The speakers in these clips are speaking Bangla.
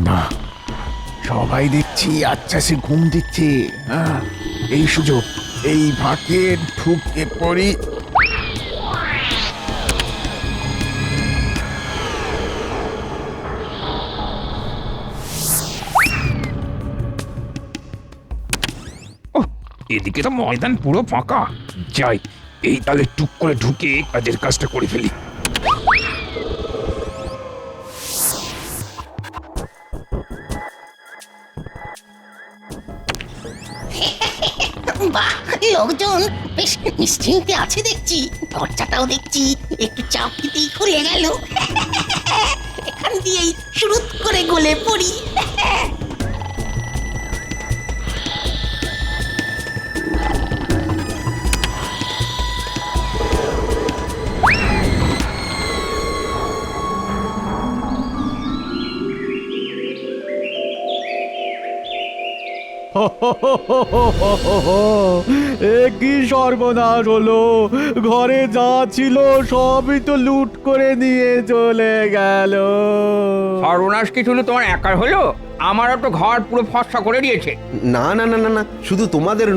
না, সবাই দেখছি আচ্ছা সে ঘুম দিচ্ছে। হ্যাঁ, এই সুযোগ, এই ফাঁকে ঢুকে পড়ি। এদিকে তো ময়দান পুরো ফাঁকা। যাই, এই তালে টুক করে ঢুকে কাজের কাজটা করে ফেলি। বাহ, লোকজন বেশ নিশ্চিন্তে আছে দেখছি। দরজাটাও দেখছি একটু চাপ দিতেই খুলে গেল। এখান দিয়েই শুরু করে গলে পড়ি। এ কি সর্বনাশ হলো! ঘরে যা ছিল সবই তো লুট করে নিয়ে চলে গেল। সর্বনাশ কি শুধু তোমার একার হলো? আমারও তো ঘর পুরো ফর্সা করে দিয়েছে। না না না না না, শুধু তোমাদের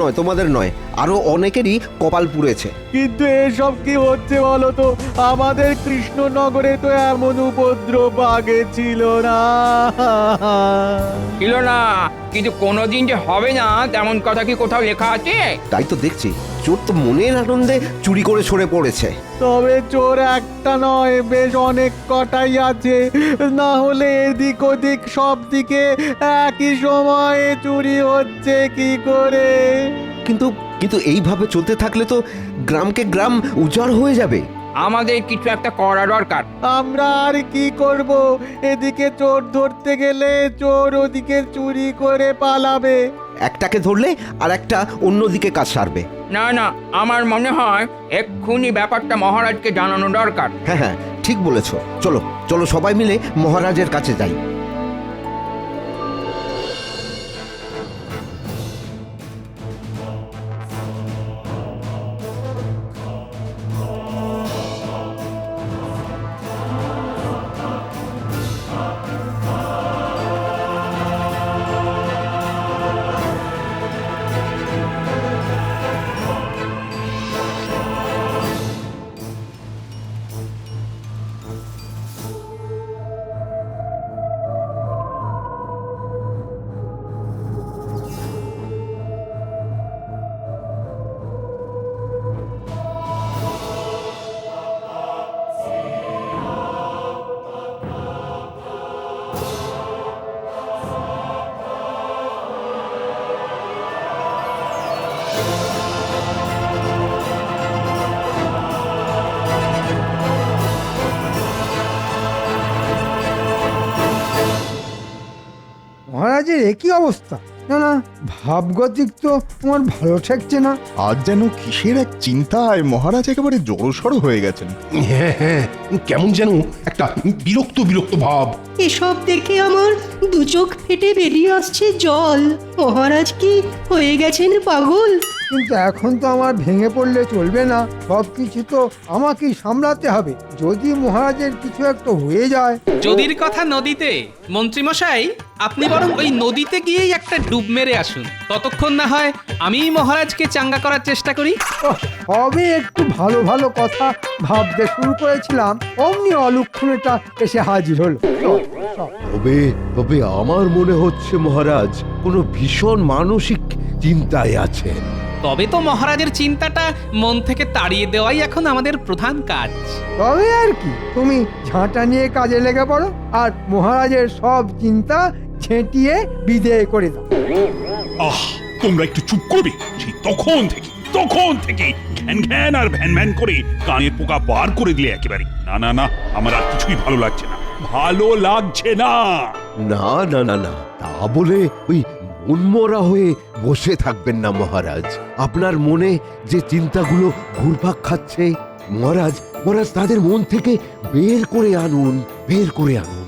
নয়, আরো অনেকেরই কপাল পুড়েছে। কিন্তু এসব কি হচ্ছে বলো তো? আমাদের কৃষ্ণনগরে তো এমন উপদ্রব আগে ছিল না। ছিল না, কিন্তু কোনোদিন যে হবে না তেমন কথা কি কোথাও লেখা আছে? তাই তো দেখছি, চোর তো মনের আনন্দে চুরি করে সরে পড়েছে। তবে চোর একটা নয়, বেশ অনেক কটাই আছে। না হলে এদিক ওদিক সব দিকে একই সময়ে চুরি হচ্ছে কি করে? কিন্তু কিন্তু এইভাবে চলতে থাকলে তো গ্রামকে গ্রাম উজাড় হয়ে যাবে। আমাদের কিছু একটা করা দরকার। আমরা আর কি করব? এদিকে চোর ধরতে গেলে চোর ওদিকে চুরি করে পালাবে। একটাকে ধরলে আর একটা অন্যদিকে কাজ সারবে। না না, আমার মনে হয় এক্ষুনি ব্যাপারটা মহারাজকে জানানো দরকার। হ্যাঁ হ্যাঁ, ঠিক বলেছ। চলো চলো, সবাই মিলে মহারাজের কাছে যাই। মহারাজের একই অবস্থা। না না, ভাবগতিক তো তোমার ভালো ঠেকছে না। আজ যেন কিসের এক চিন্তায় মহারাজ একেবারে জড়সড় হয়ে গেছেন। হ্যাঁ হ্যাঁ, কেমন যেন একটা বিরক্ত বিরক্ত ভাব। এসব দেখে আমার দু চোখ ফেটে বেরিয়ে আসছে জল। মহারাজ কি হয়ে গেছেন পাগল? কিন্তু এখন তো আমার ভেঙে পড়লে চলবে না, সব কিছু তো আমাকেই সামলাতে হবে। যদি মহারাজের কিছু একটা হয়ে যায়। যদির কথা নদীতে, মন্ত্রীমশাই আপনি বরং ওই নদীতে গিয়েই একটা ডুব মেরে আসুন। ততক্ষণ না হয় আমি মহারাজকে চাঙ্গা করার চেষ্টা করি। সবে একটু ভালো ভালো কথা ভাবতে শুরু করেছিলাম, অমনি অলক্ষণেটা এসে হাজির হলো। তবে তবে আমার মনে হচ্ছে মহারাজ কোনো ভীষণ মানসিক চিন্তায় আছেন। তবে তো মহারাজের চিন্তাটা মন থেকে তাড়িয়ে দেওয়াই এখন আমাদের প্রধান কাজ। তবে আর কি, তুমি ঝাঁটা নিয়ে কাজে লেগে পড়ো আর মহারাজের সব চিন্তা ঝেঁটিয়ে বিদেয় করে দাও। আহ, তোমরা একটু চুপ করবে। সেই তখন থেকে ঘ্যান ঘ্যান আর ভ্যান ভ্যান করে কানের পোকা বার করে দিলে একেবারে। না না না, আমার আর কিছুই ভালো লাগছে না। না না না না, তা বলে ওই মনমরা হয়ে বসে থাকবেন না মহারাজ। আপনার মনে যে চিন্তাগুলো ঘুরপাক খাচ্ছে, মহারাজ মহারাজ তাদের মন থেকে বের করে আনুন, বের করে আনুন।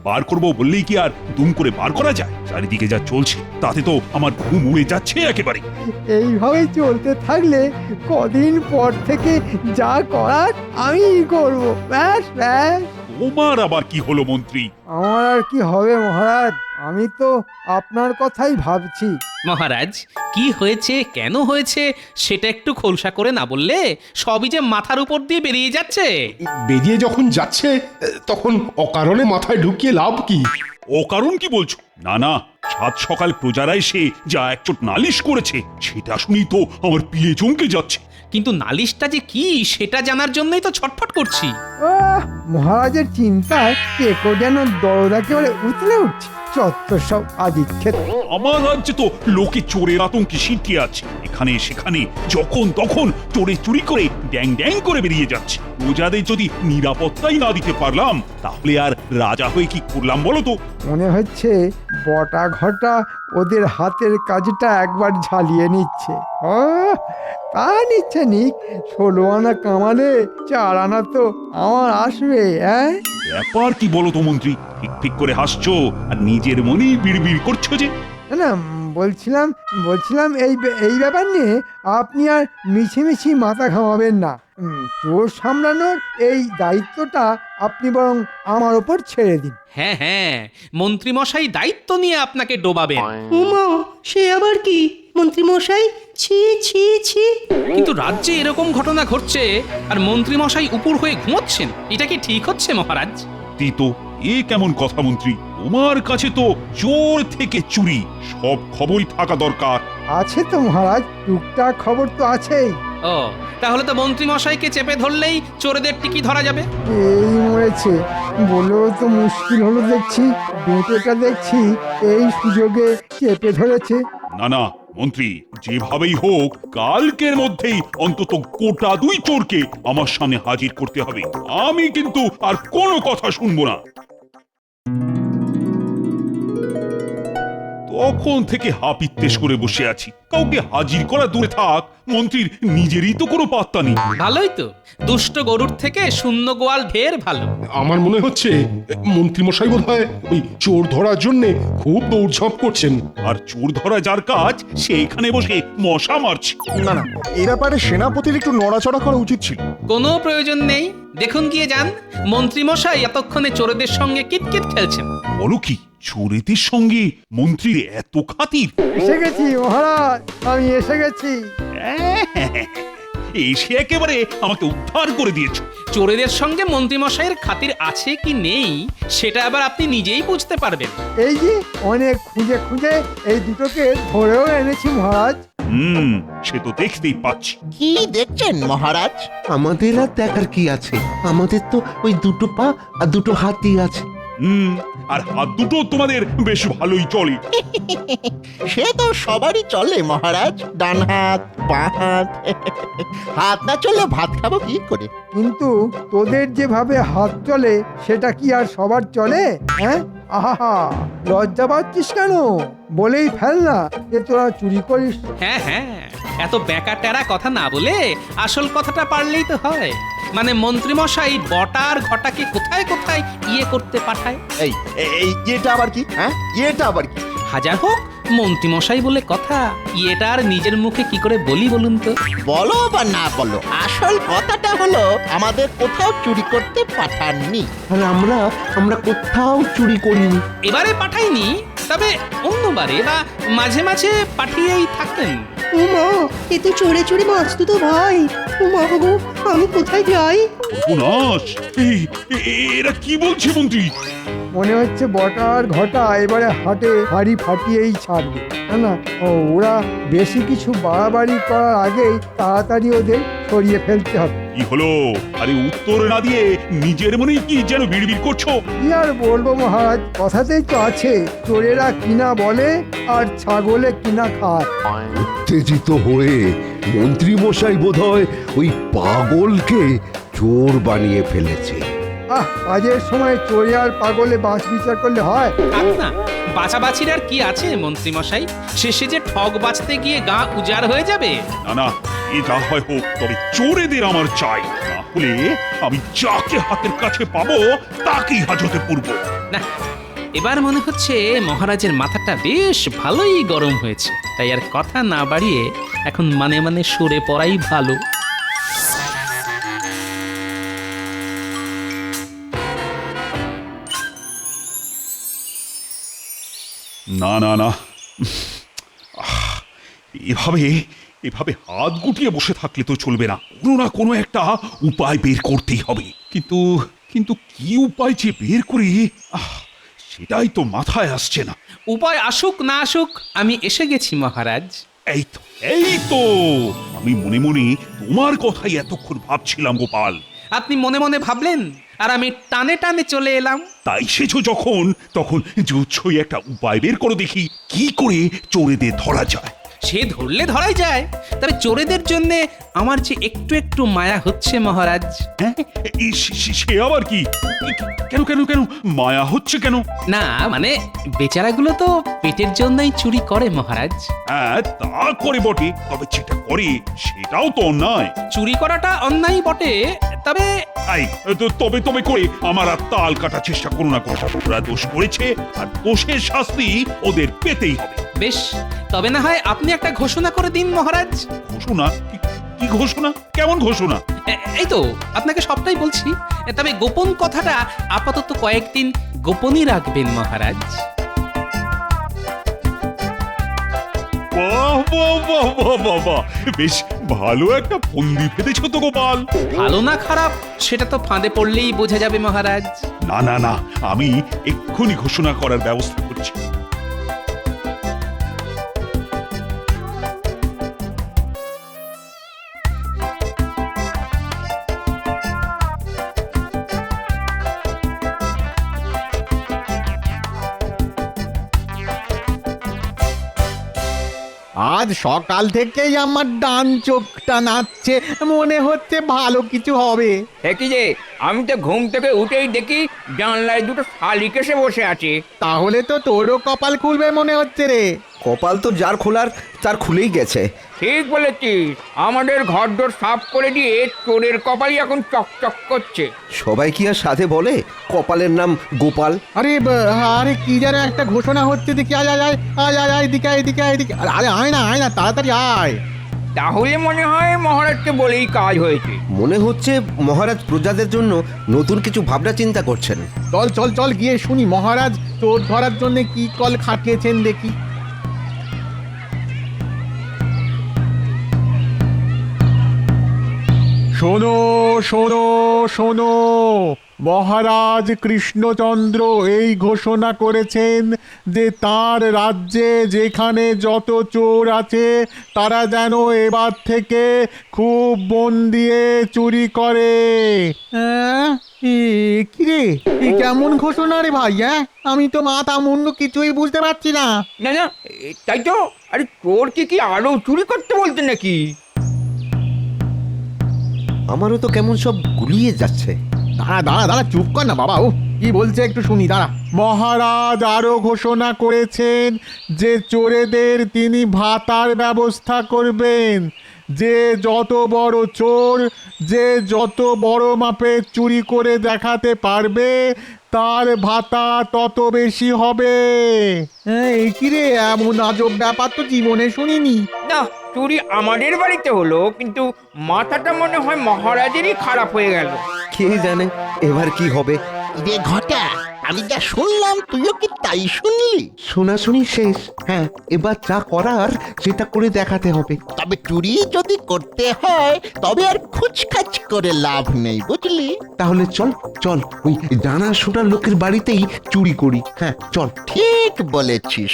বার করবো বললেই কি আর দুম করে বার করা যায়? চারিদিকে যা চলছে তাতে তো আমার ঘুম উড়ে যাচ্ছে একেবারে। এইভাবে চলতে থাকলে কদিন পর থেকে যা করার আমি করব। ব্যাস ব্যাস। তোমার আবার কি হলো মন্ত্রী? আমার আর কি হবে মহারাজ, আমি তো আপনার কথাই ভাবছি। মহারাজ কি হয়েছে কেন হয়েছে সেটা একটু খোলসা করে না বললে সবই যে মাথার উপর দিয়ে বেরিয়ে যাচ্ছে। বেরিয়ে যখন যাচ্ছে তখন অকারণে মাথায় ঢুকিয়ে লাভ কি? অকারণ কি বলছো? না না, সাত সকাল প্রজারা এসে যা একচোট নালিশ করেছে সেটা শুনি তো আমার পিয়ে চমকে যাচ্ছে। কিন্তু নালিশটা যে কি সেটা জানার জন্যই তো ছটফট করছি। মহারাজের চিন্তায় কেকো যেন দরদ একেবারে উতলে উঠছে। চত্বর সব আদিক্ষেত। আমার রাজ্যে তো লোকে চোরের আতঙ্কে সিটিয়ে আছে। এখানে সেখানে যখন তখন চোরে চুরি করে ড্যাং ড্যাং করে বেরিয়ে যাচ্ছে। প্রজাদের যদি নিরাপত্তাই না দিতে পারলাম তাহলে আর রাজা হয়ে কি করলাম বলো তো? মনে হচ্ছে বটা ঘটা ওদের হাতের কাজটা একবার ঝালিয়ে নিচ্ছে। তা নিচ্ছে নিক, 16 আনা কামালে 4 আনা তো আমার আসবে। ব্যাপার কি বলো তো মন্ত্রী? ঠিক ঠিক করে হাসছো আর নিজের মনেই বিড়বিড় করছো যে। না বলছিলাম এই ব্যাপার নিয়ে আপনি আর মিছিমিছি মাথা ঘামাবেন না। চোর সামলানোর এই দায়িত্বটা আপনি বরং আমার ওপর ছেড়ে দিন। হ্যাঁ হ্যাঁ, মন্ত্রীমশাই দায়িত্ব নিয়ে আপনাকে ডোবাবেন। উমা, সে আবার কি মন্ত্রীমশাই? ছি ছি ছি। কিন্তু রাজ্যে এরকম ঘটনা ঘটছে আর মন্ত্রীমশাই উপর হয়ে ঘুমোচ্ছেন, এটা কি ঠিক হচ্ছে মহারাজ? তো এ কেমন কথা মন্ত্রী? তোমার কাছে তো চোর থেকে চুরি সব খবরই থাকা দরকার। আছে তো মহারাজ, টুকটাক খবর তো আছেই। ও, তাহলে তো মন্ত্রীমশাইকে চেপে ধরলেই চোরেদের টিকি ধরা যাবে। এই মরেছে বলেও তো মুশকিল হলো দেখছি। বেটেটা দেখছি এই সুযোগে চেপে ধরেছে। না না মন্ত্রী, যেভাবেই হোক কালকের মধ্যেই অন্তত গোটা 2 চোরকে আমার সামনে হাজির করতে হবে। আমি কিন্তু আর কোনো কথা শুনবো না। তখন থেকে হাপিত্তেশ করে বসে আছি, কাউকে হাজির করা দূরে থাক, মন্ত্রীর নিজেরই তো কোনো পাত্তা নেই। ভালোই তো, দুষ্ট গরুর থেকে শূন্য গোয়াল ঢের ভালো। আমার মনে হচ্ছে মন্ত্রীমশাই বোধহয় ওই চোর ধরার জন্য খুব দৌড়ঝাঁপ করছেন। আর চোর ধরা যার কাজ সে এখানে বসে মশা মারছে। না না, এই ব্যাপারে সেনাপতির একটু নড়াচড়া করা উচিত ছিল। কোনো প্রয়োজন নেই, দেখুন গিয়ে যান। মন্ত্রীমশাই এতক্ষণে চোরেদের সঙ্গে কিটকিট খেলছেন। বলো কি, চোরেদের সঙ্গে মন্ত্রীর এত খাতির? এসে গেছি মহারাজ, আমি এসে গেছি। এসে একেবারে আমাকে উদ্ধার করে দিয়েছো। চোরেদের সঙ্গে মন্ত্রীমশাইয়ের খাতির আছে কি নেই সেটা আবার আপনি নিজেই বুঝতে পারবেন। এই যে অনেক খুঁজে খুঁজে এই দুটোকে ধরেও এনেছি মহারাজ। সে তো দেখতেই পাচ্ছি। কি দেখছেন মহারাজ? আমাদের আর দেখার কি আছে? আমাদের তো ওই 2 পা আর 2 হাতই আছে। আর হাত দুটো তোমাদের বেশ ভালোই চলে। সে তো সবারই চলে মহারাজ, ডান হাত বাঁ হাত। হাত না চললে ভাত খাবো কি করে? কিন্তু তোদের যেভাবে হাত চলে সেটা কি আর সবার চলে? আহা, লজ্জা পাচ্ছিস কেন? বলেই ফেল না যে তোরা চুরি করিস। হ্যাঁ হ্যাঁ, এত বেকা টেরা কথা না বলে আসল কথাটা পারলেই তো হয়। মানে মন্ত্রীমশাই বটার ঘটাকে কোথায় কোথায় করতে পাঠায়। এই এটা আবার কি? এটা আবার কি? হাজার হোক মন্ত্রীমশাই বলে কথা, এটা আর নিজের মুখে কি করে বলি বলুন তো? বলো বা না বলো, আসল কথাটা হলো আমাদের কোথাও চুরি করতে পাঠাননি। আর আমরা কোথাও চুরি করিনি। এবারে পাঠাইনি, তবে অন্যবারে বা মাঝে মাঝে পাঠিয়েই থাকতেন। উমা, এ তো চোরে চোরে বাঁচতো তো ভাই। উমা গো, আমি কোথায় যাই? এরা কি বলছে মন্ত্রী? মনে হচ্ছে বটার ঘটা এবারে হাটে হাড়ি ফাটিয়েই ছাড়বে। না ওরা বেশি কিছু বাড়াবাড়ি করার আগেই তাড়াতাড়ি ওদের সরিয়ে ফেলতে হবে। কি হলো? আরে উত্তর না দিয়ে নিজের মনে কি যেন বিড়বিড় করছো? কি আর বলবো মহারাজ, কথাতেই তো আছে চোরেরা কিনা বলে আর ছাগলে কিনা খায়। উত্তেজিত হয়ে মন্ত্রী মশাই বোধহয় ওই পাগলকে চোর বানিয়ে ফেলেছে। কাজের সময় চোরে আর পাগলে বাঁশ বিচার করলে হয়? থাক না, বাছাবাছির আর কি আছে মন্ত্রী মশাই? শেষে যে ঠগ বাঁচতে গিয়ে গা উজাড় হয়ে যাবে। না না, এ যা হয় হোক, তবে চোরেদের আমার চাই, না হলে আমি যাকে হাতের কাছে পাবো তাকেই হাজতে পুরবো। না, এবার মনে হচ্ছে মহারাজের মাথাটা বেশ ভালোই গরম হয়েছে, তাই আর কথা না বাড়িয়ে এখন মানে মানে সরে পড়াই ভালো। না না না, এভাবে এভাবে হাত গুটিয়ে বসে থাকলে তো চলবে না, কোনো না কোনো একটা উপায় বের করতেই হবে। কিন্তু কিন্তু কি উপায় যে বের করি, সেটাই তো মাথায় আসছে না। উপায় আসুক না আসুক, আমি এসে গেছি মহারাজ। এই তো এই তো, আমি মনে মনে তোমার কথাই এতক্ষণ ভাবছিলাম গোপাল। আপনি মনে মনে ভাবলেন আর আমি টানে টানে চলে এলাম। তাই সেছো যখন, তখন জুচ্ছই একটা উপায় বের করো দেখি, কি করে চোরেদের ধরা যায়। সে ধরলে ধরাই যায়, তবে চোরেদের জন্য আমার যে একটু একটু মায়া হচ্ছে মহারাজ। হ্যাঁ, সে আবার কি? কেন কেন কেন মায়া হচ্ছে কেন? না মানে বেচারাগুলো তো পেটের জন্যই চুরি করে মহারাজ। হ্যাঁ তা করে বটে, তবে যেটা করে সেটাও তো অন্যায়। চুরি করাটা অন্যায় বটে, তবে তবে তবে করে আমার আর তাল কাটার চেষ্টা করো না। ওরা দোষ করেছে আর দোষের শাস্তি ওদের পেতেই হবে। বেশ, তবে না হয় আপনি একটা ঘোষণা করে দিন মহারাজ। ঘোষণা? কি ঘোষণা? কেমন ঘোষণা? এই তো আপনাকে সবটাই বলছি, তবে গোপন কথাটা আপাতত কয়েকদিন গোপনই রাখবেন মহারাজ। বাহ বাহ বাহ বাহ বাহ বাহ, বেশ ভালো একটা ফন্দি ফেলেছো তো গোপাল। ভালো না খারাপ সেটা তো ফাঁদে পড়লেই বোঝা যাবে মহারাজ। না না না, আমি এক্ষুনি ঘোষণা করার ব্যবস্থা করছি। আজ সকাল থেকেই আমার ডান চোখটা নাচছে, মনে হচ্ছে ভালো কিছু হবে। কি যে, আমি তো ঘুম থেকে উঠেই দেখি জানলায় দুটো শালিক এসে বসে আছে। তাহলে তো তোরও কপাল খুলবে মনে হচ্ছে রে। কপাল তো যার খোলার তার খুলেই গেছে। ঠিক বলেছিস, আমাদের ঘরদোর সাফ করে দিয়ে চোরের কপালই এখন চকচক করছে। সবাই কি আর সাথে বলে কপালের নাম গোপাল? আরে আরে কি যেন একটা ঘোষণা হচ্ছে, দেখি আয় আয় আয় আয় আয় আয় এদিকে এদিকে এদিকে। আরে আয় না তাড়াতাড়ি আয়। তাহলে মনে হয় মহারাজকে বলেই কাজ হয়েছে। মনে হচ্ছে মহারাজ প্রজাদের জন্য নতুন কিছু ভাবনা চিন্তা করছেন। চল চল চল গিয়ে শুনি মহারাজ চোর ধরার জন্য কি কল খাটিয়েছেন দেখি। শোনো শোনো শোনো, মহারাজ কৃষ্ণচন্দ্র এই ঘোষণা করেছেন যে তার রাজ্যে যেখানে যত চোর আছে তারা যেন এবার থেকে খুব মন দিয়ে চুরি করে। কি রে, কেমন ঘোষণা রে ভাই? আমি তো মাথা মুন্ডু কিছুই বুঝতে পারছি না। না না, তাই তো। আরে চোর কি আরো চুরি করতে বলতে নাকি? আমারও তো কেমন সব গুলিয়ে যাচ্ছে। দাঁড়া চুপ কর না বাবা। ও কি বলছে একটু শুনি, দাঁড়া। মহারাজ আরো ঘোষণা করেছেন যে চোরেদের তিনি ভাতার ব্যবস্থা করবেন। যে যত বড় চোর, যে যত বড় মাপের চুরি করে দেখাতে পারবে তার ভাতা তত বেশি হবে। এই কি রে, এমন আজব ব্যাপার তো জীবনে শুনিনি। না, চুরি আমাদের বাড়িতে হলো, কিন্তু মাথাটা মনে হয় মহারাজেরই খারাপ হয়ে গেল। কে জানে এবার কি হবে। রে ঘটা, আমি যা শুনলাম তুইও কি তাই শুনলি? শোনাশুনি শেষ। হ্যাঁ, এবার যা করার সেটা করে দেখাতে হবে। তবে চুরি যদি করতে হয় তবে আর খুচখাচ করে লাভ নেই, বুঝলি? তাহলে চল চল ওই জানাশোনা লোকের বাড়িতেই চুরি করি। হ্যাঁ চল। ঠিক বলেছিস।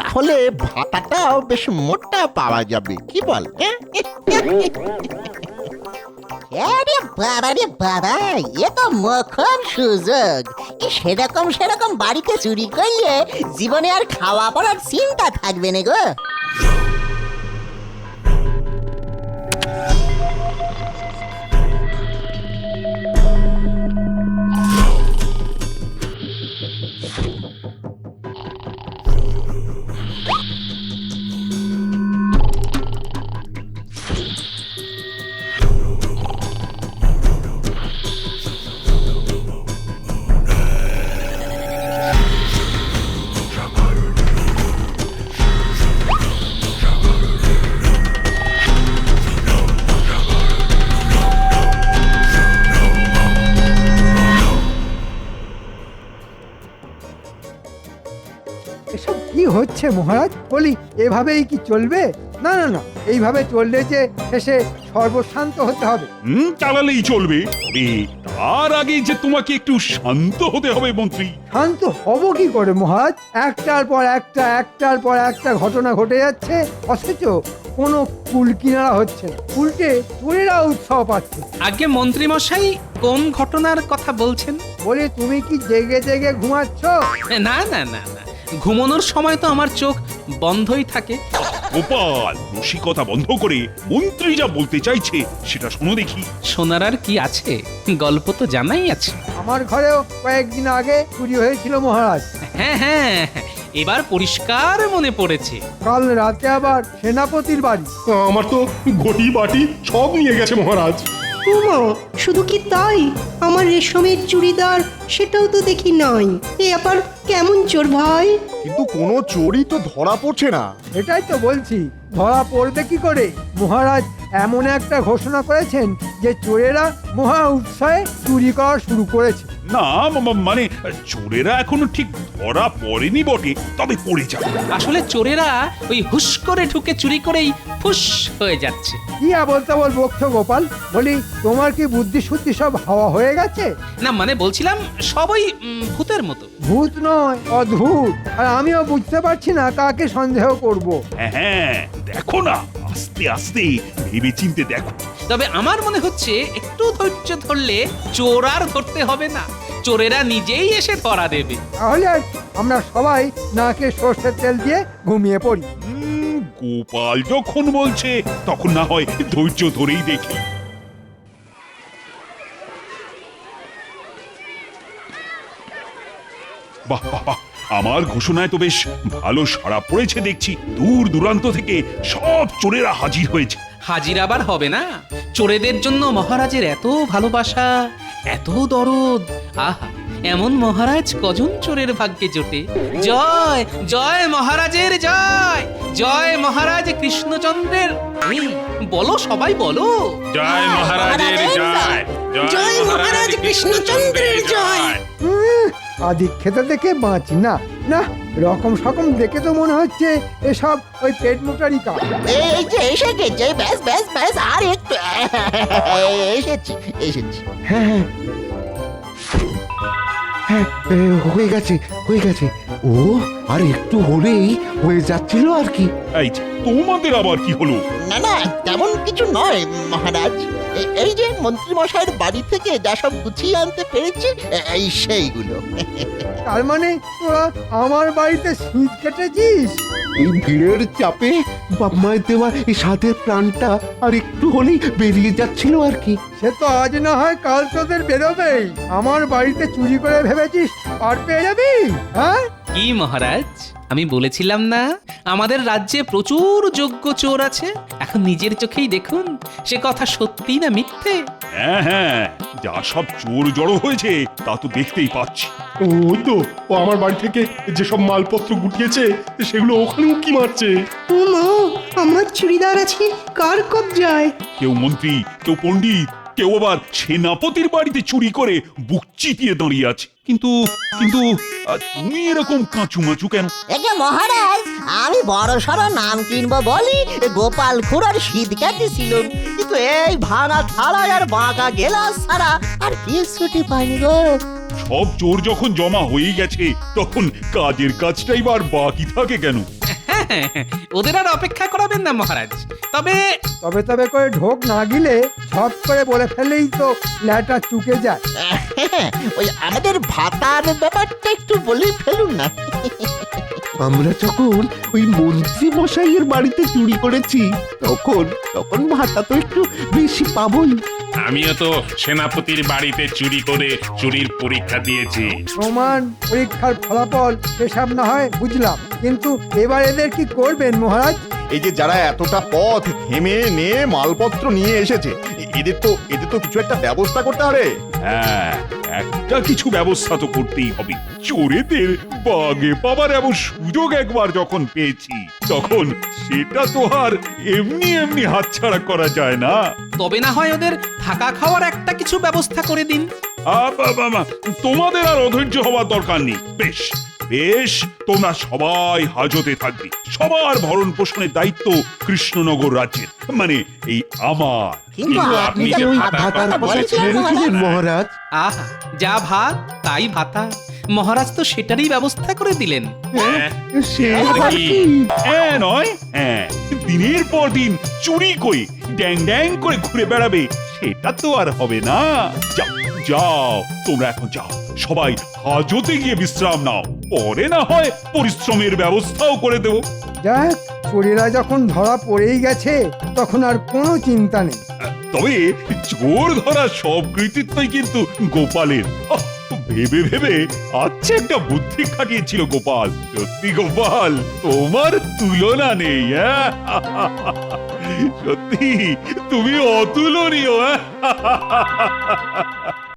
তাহলে ভাতাটাও বেশ মোটা পাওয়া যাবে, কি বল? আরে বাবা রে বাবা, এ তো মোক্ষম সুযোগ। সেরকম বাড়িতে চুরি করলে জীবনে আর খাওয়া পড়ার চিন্তা থাকবে না গো। এসব কি হচ্ছে মহারাজ? বলি এভাবেই কি চলবে? না না না, এইভাবে চললে যে শেষে সর্বশান্ত হতে হবে। চালালেই চলবে, তবে তার আগে যে তোমাকে একটু শান্ত হতে হবে মন্ত্রী। শান্ত হব কি করে মহারাজ? একটার পর একটা ঘটনা ঘটে যাচ্ছে, অথচ কোনো কুল কিনারা হচ্ছে না। উল্টে চোরেরা উৎসাহ পাচ্ছে। আগে মন্ত্রী মশাই কোন ঘটনার কথা বলছেন? বলে তুমি কি জেগে জেগে ঘুমাচ্ছ? না না না না, ঘুমানোর সময় তো আমার চোখ বন্ধই থাকে। গোপাল, রসিকতা বন্ধ করে মন্ত্রী যা বলতে চাইছে সেটা শোনো দেখি। শোনার আর কি আছে, গল্প তো জানাই আছে। আমার ঘরেও কয়েকদিন আগে চুরি হয়েছিল মহারাজ। হ্যাঁ হ্যাঁ, এবার পরিষ্কার মনে পড়েছে। কাল রাতে আবার সেনাপতির বাড়ি। আমার তো ঘটি বাটি সব নিয়ে গেছে মহারাজ। উমা, শুধু কি তাই? আমার রেশমের চুড়িদার সেটাও তো দেখি নাই। এ আবার কেমন চোর ভাই? কিন্তু কোনো চোরই তো ধরা পড়ছে না। এটাই তো বলছি, ধরা পড়বে কি করে? মহারাজ এমন একটা ঘোষণা করেছেন যে চোরেরা মহা উৎসাহে চুরি করা শুরু করেছে। না মানে চোরেরা এখনো ঠিক ধরা পড়েনি বটে, তবে পড়ে যাবে। আসলে চোরেরা ওই হুশ করে ঢুকে চুরি করেই ফুস হয়ে যাচ্ছে। কি বলতে বকছো গোপাল? বলি তোমার কি বুদ্ধি শুদ্ধি সব হাওয়া হয়ে গেছে? না মানে বলছিলাম সবই ভূতের মতো। ভূত নয়, অদ্ভুত। আর আমিও বুঝতে পারছি না কাকে সন্দেহ করব। হ্যাঁ, দেখো না, আস্তে আস্তে ভেবে চিনতে দেখো। তবে আমার মনে হচ্ছে একটু ধৈর্য ধরলে চোর আর ধরতে হবে না, চোরেরা নিজেই এসে ধরা দেবে। তাহলে আর আমরা সবাই নাকে সর্ষের তেল দিয়ে ঘুমিয়ে পড়ি। গোপাল যখন বলছে তখন না হয় ধৈর্য ধরেই দেখি। বাহ বাহ বাহ, আমার ঘোষণায় তো বেশ ভালো সাড়া পড়েছে দেখছি। দূর দূরান্ত থেকে সব চোরেরা হাজির হয়েছে। হাজির আবার হবে না? চোরেদের জন্য মহারাজের এত ভালোবাসা, এত দরদ। আহা, এমন মহারাজ কজন চোরের ভাগ্যে জোটে। জয় জয় মহারাজের জয়, জয় মহারাজ কৃষ্ণচন্দ্রের। এই, বলো সবাই বলো। জয় মহারাজের জয়, জয় মহারাজ কৃষ্ণচন্দ্রের জয়। আদি খেতে দেখে বাঁচি না। না, রকম সকম দেখে তো মনে হচ্ছে এসব ওই পেট মোটারি কাজ। এই যে এসে গেছে, ব্যাস ব্যাস ব্যাস, আর একটু এসেছি এসেছি। হ্যাঁ হ্যাঁ, হয়ে গেছে হয়ে গেছে। ও আর একটু হলেই হয়ে যাচ্ছিল আর কি। এই যে, তোমাদের আবার কি হলো? না না, তেমন কিছু নয় মহারাজ। এই যে মন্ত্রী মশাইয়ের বাড়ি থেকে যা সব গুছিয়ে আনতে পেরেছি, এই সেইগুলো। তার মানে তোরা আমার বাড়িতে শীত কেটেছিস? এই ভিড়ের চাপে বাপ মায়ের দেওয়া এই সাধের প্রাণটা আর একটু হলেই বেরিয়ে যাচ্ছিল আর কি। সে তো আজ না হয় কাল তোদের বেরোবেই। আমার বাড়িতে চুরি করে ভেবেছিস পার পেয়ে যাবি? হ্যাঁ কি মহারাজ, আমি বলেছিলাম না আমাদের রাজ্যে প্রচুর যোগ্য চোর আছে। এখন নিজের চোখেই দেখুন সে কথা সত্যি না মিথ্যে। হ্যাঁ হ্যাঁ, যা সব চোর জড়ো হয়েছে তা তো দেখতেই পাচ্ছি। ওই তো, ও আমার বাড়ি থেকে যেসব মালপত্র গুটিয়েছে সেগুলো ওখানে উকি মারছে। উমা, আমার চুড়িদার আছে কার কবজায়? কেউ মন্ত্রী, কেউ পণ্ডিত, কেউ আবার সেনাপতির বাড়িতে চুরি করে বুক চিতিয়ে দাঁড়িয়ে আছে। কিন্তু কিন্তু তুমি এরকম কাঁচুমাচু কেন? একে মহারাজ, আমি বড় সড় নাম কিনবো বলি গোপাল খুড়ার শীত কাটিছিল, কিন্তু এই ভাঙা থালা আর বাঁকা গেলাস ছাড়া আর কিছুটি পাইনি গো। সব চোর যখন জমা হয়ে গেছে তখন কাজের কাজটাই বার বাকি থাকে কেন? ওদের আর অপেক্ষা করাবেন না মহারাজ। তবে তবে তবে করে ঢোক না গিলে ঝট করে বলে ফেলেই তো ল্যাটা চুকে যায়। ওই আমাদের ভাতার ব্যাপারটা একটু বলে ফেলুন না। আমরা যখন ওই মন্ত্রী মশাইয়ের বাড়িতে চুরি করেছি তখন ভাতা তো একটু বেশি পাবোই। আমিও তো সেনাপতির বাড়িতে চুরি করে চুরির পরীক্ষা দিয়েছি। প্রমাণ পরীক্ষার ফলাফল সেসব না হয় বুঝলাম, কিন্তু এবার এদের কি করবেন মহারাজ? এই যে যারা এতটা পথ ঘেমে নিয়ে মালপত্র নিয়ে এসেছে, এদের তো কিছু একটা ব্যবস্থা করতে হবে। হ্যাঁ, একটা কিছু ব্যবস্থা তো করতেই হবে। চোরেদের বাগে পাবার এমন সুযোগ একবার যখন পেয়েছি, তখন সেটা তো আর এমনি এমনি হাতছাড়া করা যায় না। তবে না হয় ওদের থাকা খাওয়ার একটা কিছু ব্যবস্থা করে দিন। তোমাদের আর অধৈর্য হওয়ার দরকার নেই। বেশ বেশ, তোমরা সবাই হাজতে থাকবে। সবার ভরণ পোষণের দায়িত্ব কৃষ্ণনগর রাজ্যের, মানে এই আমার। কিন্তু আপনি যে ভাতার কথা ছেড়েছিলেন মহারাজ। আহা, যা ভাত তাই ভাতা। মহারাজ তো সেটারই ব্যবস্থা করে দিলেন। সে আবার কি? হ্যাঁ নয়, হ্যাঁ, দিনের পর দিন চুরি করে ড্যাং ড্যাং করে ঘুরে বেড়াবে, সেটা তো আর হবে না। যাও যাও, তোমরা এখন যাও, সবাই হাজতে গিয়ে বিশ্রাম নাও। পরে না হয় পরিশ্রমের ব্যবস্থাও করে দেবো। যাক, চোরেরা যখন ধরা পড়েই গেছে তখন আর কোনো চিন্তা নেই। তবে চোর ধরা সব কৃতিত্বই কিন্তু গোপালের। ভেবে ভেবে আচ্ছা একটা বুদ্ধি খাটিয়েছিল গোপাল। সত্যি গোপাল, তোমার তুলনা নেই। হ্যাঁ, সত্যি তুমি অতুলনীয়।